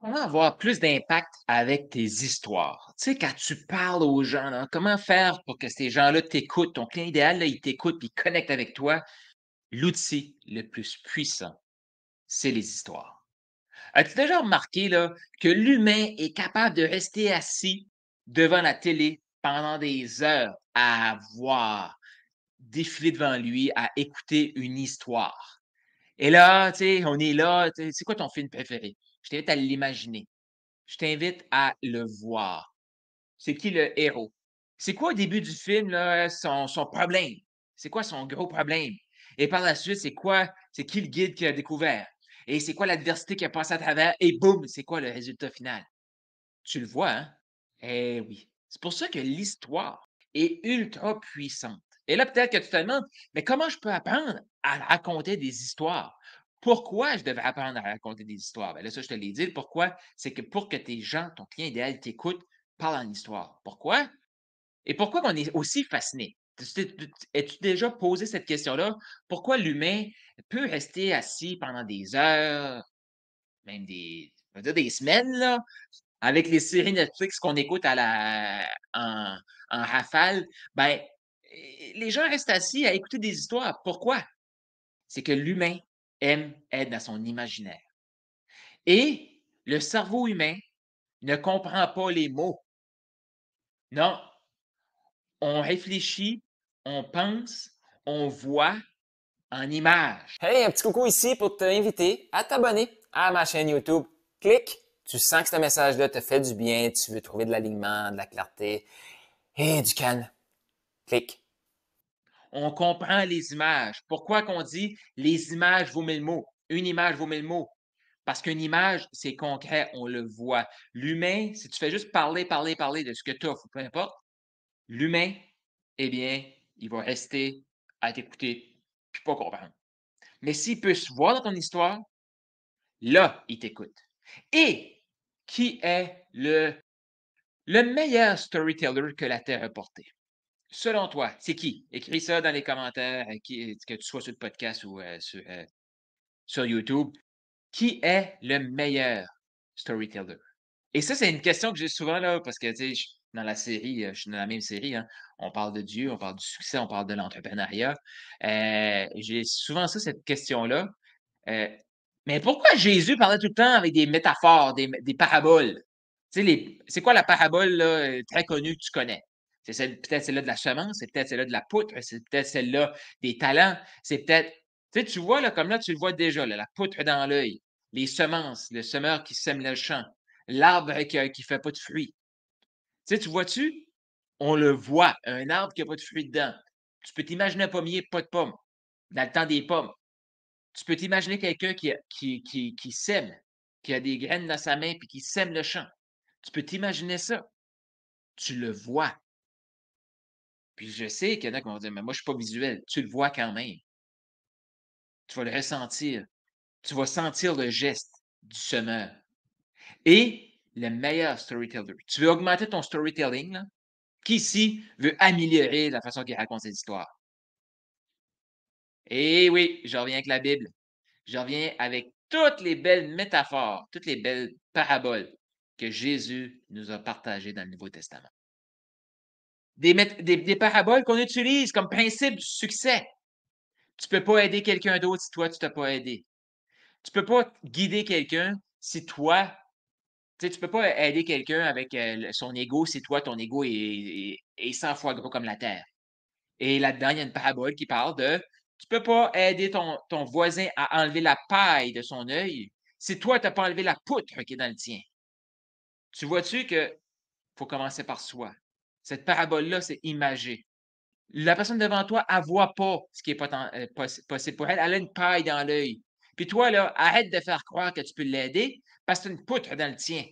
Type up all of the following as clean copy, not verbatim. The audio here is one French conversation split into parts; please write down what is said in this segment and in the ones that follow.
Comment avoir plus d'impact avec tes histoires? Tu sais, quand tu parles aux gens, là, comment faire pour que ces gens-là t'écoutent? Ton client idéal, là, il t'écoute puis il connecte avec toi. L'outil le plus puissant, c'est les histoires. As-tu déjà remarqué là, que l'humain est capable de rester assis devant la télé pendant des heures à voir défiler devant lui, à écouter une histoire? Et là, tu sais, on est là, tu sais, c'est quoi ton film préféré? Je t'invite à l'imaginer. Je t'invite à le voir. C'est qui le héros? C'est quoi au début du film là, son problème? C'est quoi son gros problème? Et par la suite, c'est qui le guide qui a découvert? Et c'est quoi l'adversité qui a passé à travers? Et boum, c'est quoi le résultat final? Tu le vois, hein? Eh oui. C'est pour ça que l'histoire est ultra puissante. Et là, peut-être que tu te demandes, mais comment je peux apprendre à raconter des histoires? Pourquoi je devrais apprendre à raconter des histoires? Ben là, ça, je te l'ai dit. Pourquoi? C'est que pour que tes gens, ton client idéal t'écoute, parle en histoire. Pourquoi? Et pourquoi on est aussi fasciné? As-tu déjà posé cette question-là? Pourquoi l'humain peut rester assis pendant des heures, même on va dire des semaines, là, avec les séries Netflix qu'on écoute en rafale, ben, les gens restent assis à écouter des histoires. Pourquoi? C'est que l'humain aime être dans son imaginaire. Et le cerveau humain ne comprend pas les mots. Non, on réfléchit, on pense, on voit en images. Hey, un petit coucou ici pour t'inviter à t'abonner à ma chaîne YouTube. Clique, tu sens que ce message-là te fait du bien, tu veux trouver de l'alignement, de la clarté et du calme. Clique. On comprend les images. Pourquoi qu'on dit les images vaut mille mots? Une image vaut mille mots. Parce qu'une image, c'est concret, on le voit. L'humain, si tu fais juste parler, parler, parler de ce que tu as, peu importe, l'humain, eh bien, il va rester à t'écouter puis pas comprendre. Mais s'il peut se voir dans ton histoire, là, il t'écoute. Et qui est le meilleur storyteller que la Terre a porté? Selon toi, c'est qui? Écris ça dans les commentaires, que tu sois sur le podcast ou sur YouTube. Qui est le meilleur storyteller? Et ça, c'est une question que j'ai souvent là, parce que, tu sais, dans la série, je suis dans la même série, hein, on parle de Dieu, on parle du succès, on parle de l'entrepreneuriat. J'ai souvent ça, cette question-là. Euh, mais pourquoi Jésus parlait tout le temps avec des métaphores, des paraboles? Tu sais, c'est quoi la parabole là, très connue que tu connais? C'est peut-être celle-là de la semence, c'est peut-être celle-là de la poutre, c'est peut-être celle-là des talents, c'est peut-être. Tu sais, tu vois, là, comme là, tu le vois déjà, là, la poutre dans l'œil, les semences, le semeur qui sème le champ, l'arbre qui fait pas de fruits. Tu sais, tu vois-tu? On le voit, un arbre qui a pas de fruits dedans. Tu peux t'imaginer un pommier, pas de pommes, dans le temps des pommes. Tu peux t'imaginer quelqu'un qui sème, qui a des graines dans sa main puis qui sème le champ. Tu peux t'imaginer ça. Tu le vois. Puis je sais qu'il y en a qui vont dire: «Mais moi, je suis pas visuel». Tu le vois quand même. Tu vas le ressentir. Tu vas sentir le geste du semeur. Et le meilleur storyteller. Tu veux augmenter ton storytelling, là? Qui ici veut améliorer la façon qu'il raconte ses histoires? Eh oui, je reviens avec la Bible. Je reviens avec toutes les belles métaphores, toutes les belles paraboles que Jésus nous a partagées dans le Nouveau Testament. Des paraboles qu'on utilise comme principe du succès. Tu peux pas aider quelqu'un d'autre si toi, tu t'as pas aidé. Tu peux pas guider quelqu'un si toi, tu sais, tu peux pas aider quelqu'un avec son ego si toi, ton ego est 100 fois gros comme la terre. Et là-dedans, il y a une parabole qui parle de tu peux pas aider ton voisin à enlever la paille de son œil si toi, tu n'as pas enlevé la poutre qui est dans le tien. Tu vois-tu que faut commencer par soi? Cette parabole-là, c'est imagé. La personne devant toi, elle voit pas ce qui est possible pour elle. Elle a une paille dans l'œil. Puis toi, là, arrête de faire croire que tu peux l'aider parce que tu as une poutre dans le tien.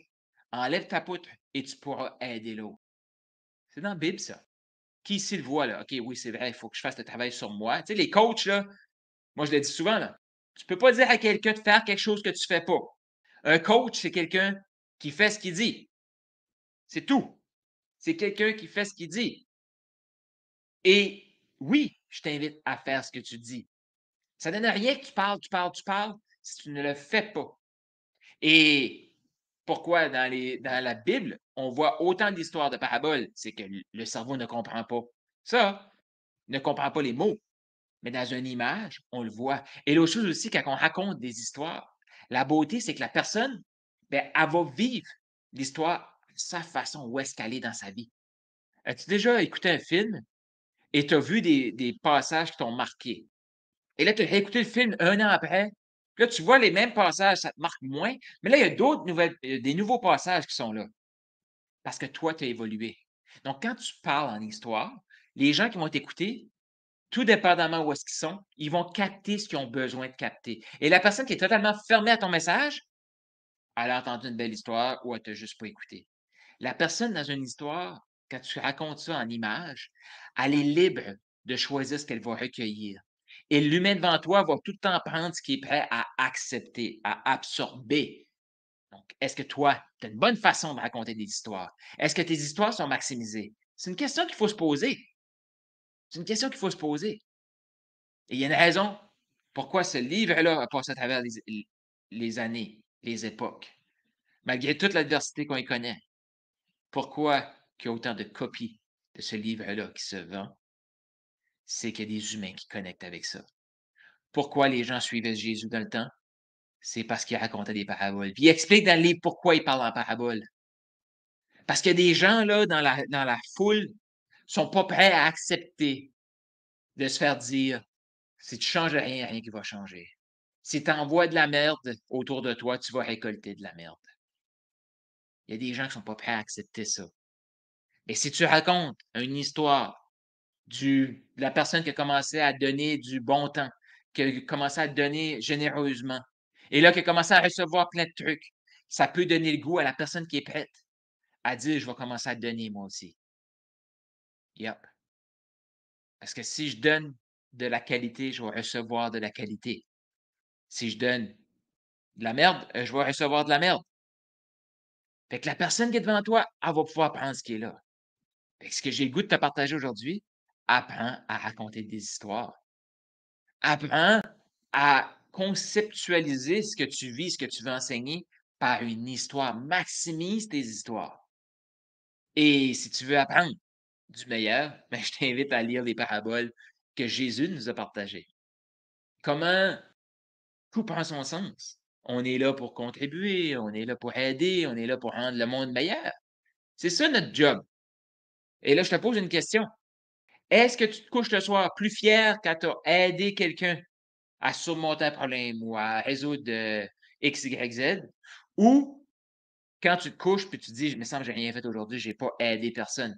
Enlève ta poutre et tu pourras aider l'autre. C'est dans la Bible, ça. Qui ici le voit, là? OK, oui, c'est vrai, il faut que je fasse le travail sur moi. Tu sais, les coachs, là, moi, je le dis souvent, là, tu peux pas dire à quelqu'un de faire quelque chose que tu fais pas. Un coach, c'est quelqu'un qui fait ce qu'il dit. C'est tout. C'est quelqu'un qui fait ce qu'il dit. Et oui, je t'invite à faire ce que tu dis. Ça ne donne rien que tu parles, tu parles, tu parles si tu ne le fais pas. Et Pourquoi dans la Bible, on voit autant d'histoires de paraboles? C'est que le cerveau ne comprend pas ça, ne comprend pas les mots, mais dans une image, on le voit. Et l'autre chose aussi, quand on raconte des histoires, la beauté, c'est que la personne, ben, elle va vivre l'histoire à sa façon, où est-ce qu'elle est dans sa vie. As-tu déjà écouté un film et tu as vu des passages qui t'ont marqué? Et là, tu as réécouté le film un an après, puis là, tu vois les mêmes passages, ça te marque moins, mais là, il y a des nouveaux passages qui sont là, parce que toi, tu as évolué. Donc, quand tu parles en histoire, les gens qui vont t'écouter, tout dépendamment où est-ce qu'ils sont, ils vont capter ce qu'ils ont besoin de capter. Et la personne qui est totalement fermée à ton message, elle a entendu une belle histoire ou elle t'a juste pas écouté. La personne dans une histoire, quand tu racontes ça en images, elle est libre de choisir ce qu'elle va recueillir. Et l'humain devant toi va tout le temps prendre ce qui est prêt à accepter, à absorber. Donc, est-ce que toi, tu as une bonne façon de raconter des histoires? Est-ce que tes histoires sont maximisées? C'est une question qu'il faut se poser. C'est une question qu'il faut se poser. Et il y a une raison pourquoi ce livre-là a passé à travers les années, les époques, malgré toute l'adversité qu'on y connaît. Pourquoi il y a autant de copies de ce livre-là qui se vend? C'est qu'il y a des humains qui connectent avec ça. Pourquoi les gens suivaient Jésus dans le temps? C'est parce qu'il racontait des paraboles. Puis il explique dans le livre pourquoi il parle en paraboles. Parce qu'il y a des gens là dans la foule sont pas prêts à accepter de se faire dire si tu changes rien, rien qui va changer. Si tu envoies de la merde autour de toi, tu vas récolter de la merde. Il y a des gens qui sont pas prêts à accepter ça. Mais si tu racontes une histoire de la personne qui a commencé à donner du bon temps, qui a commencé à donner généreusement, et là, qui a commencé à recevoir plein de trucs, ça peut donner le goût à la personne qui est prête à dire: «Je vais commencer à donner moi aussi». Yep. Parce que si je donne de la qualité, je vais recevoir de la qualité. Si je donne de la merde, je vais recevoir de la merde. Fait que la personne qui est devant toi, elle va pouvoir prendre ce qui est là. Fait que ce que j'ai le goût de te partager aujourd'hui, apprends à raconter des histoires. Apprends à conceptualiser ce que tu vis, ce que tu veux enseigner par une histoire. Maximise tes histoires. Et si tu veux apprendre du meilleur, ben, je t'invite à lire les paraboles que Jésus nous a partagées. Comment tout prend son sens. On est là pour contribuer, on est là pour aider, on est là pour rendre le monde meilleur. C'est ça notre job. Et là, je te pose une question. Est-ce que tu te couches le soir plus fier quand tu as aidé quelqu'un à surmonter un problème ou à résoudre X, Y, Z? Ou quand tu te couches puis tu te dis, il me semble que j'ai rien fait aujourd'hui, j'ai pas aidé personne.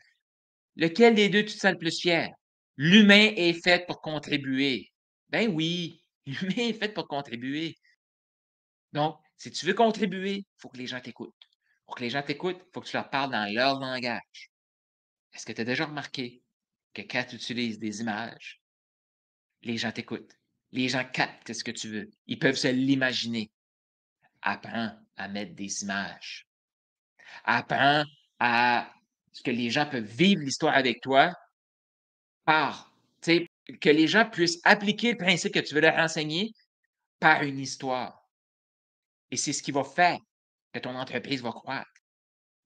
Lequel des deux tu te sens le plus fier? L'humain est fait pour contribuer. Ben oui, l'humain est fait pour contribuer. Donc, si tu veux contribuer, il faut que les gens t'écoutent. Pour que les gens t'écoutent, il faut que tu leur parles dans leur langage. Est-ce que tu as déjà remarqué que quand tu utilises des images, les gens t'écoutent? Les gens captent ce que tu veux. Ils peuvent se l'imaginer. Apprends à mettre des images. Apprends à ce que les gens peuvent vivre l'histoire avec toi par, tu sais, que les gens puissent appliquer le principe que tu veux leur enseigner par une histoire. Et c'est ce qui va faire que ton entreprise va croître.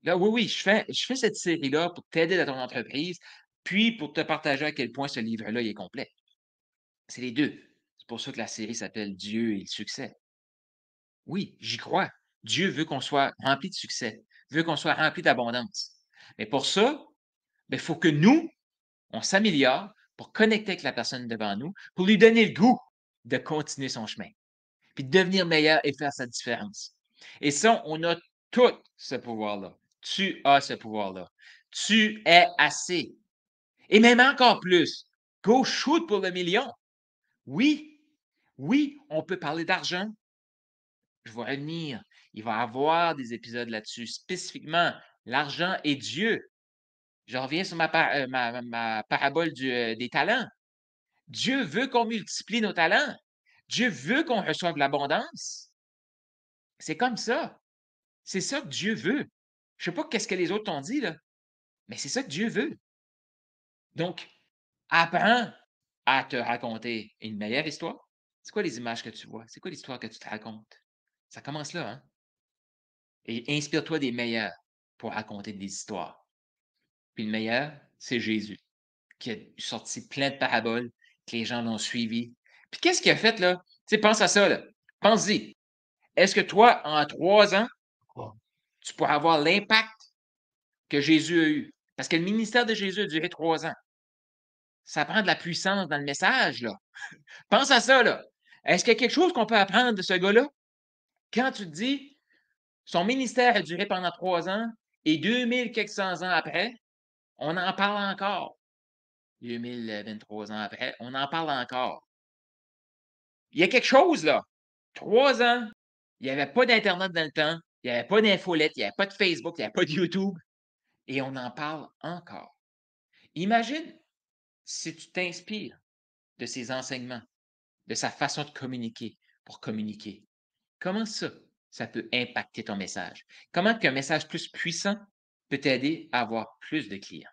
Là, oui, oui, je fais cette série-là pour t'aider dans ton entreprise, puis pour te partager à quel point ce livre-là il est complet. C'est les 2. C'est pour ça que la série s'appelle Dieu et le succès. Oui, j'y crois. Dieu veut qu'on soit rempli de succès, veut qu'on soit rempli d'abondance. Mais pour ça, il faut que nous, on s'améliore pour connecter avec la personne devant nous, pour lui donner le goût de continuer son chemin, puis de devenir meilleur et faire sa différence. Et ça, on a tout ce pouvoir-là. Tu as ce pouvoir-là. Tu es assez. Et même encore plus. Go shoot pour le million. Oui, oui, on peut parler d'argent. Je vais revenir. Il va y avoir des épisodes là-dessus, spécifiquement l'argent et Dieu. Je reviens sur ma parabole des talents. Dieu veut qu'on multiplie nos talents. Dieu veut qu'on reçoive l'abondance. C'est comme ça. C'est ça que Dieu veut. Je sais pas qu'est-ce que les autres t'ont dit, là, mais c'est ça que Dieu veut. Donc, apprends à te raconter une meilleure histoire. C'est quoi les images que tu vois? C'est quoi l'histoire que tu te racontes? Ça commence là, hein? et inspire-toi des meilleurs pour raconter des histoires. Puis le meilleur, c'est Jésus, qui a sorti plein de paraboles, que les gens l'ont suivi. Puis qu'est-ce qu'il a fait, là? Tu sais, pense à ça, là. Pense-y. Est-ce que toi, en 3 ans, tu pourras avoir l'impact que Jésus a eu? Parce que le ministère de Jésus a duré 3 ans. Ça prend de la puissance dans le message, là. Pense à ça, là. Est-ce qu'il y a quelque chose qu'on peut apprendre de ce gars-là? Quand tu te dis, son ministère a duré pendant 3 ans et 2000 quelques cents ans après, on en parle encore. 2023 ans après, on en parle encore. Il y a quelque chose, là. 3 ans, il n'y avait pas d'Internet dans le temps, il n'y avait pas d'infolette, il n'y avait pas de Facebook, il n'y avait pas de YouTube, et on en parle encore. Imagine si tu t'inspires de ses enseignements, de sa façon de communiquer pour communiquer. Comment ça peut impacter ton message? Comment qu'un message plus puissant peut t'aider à avoir plus de clients?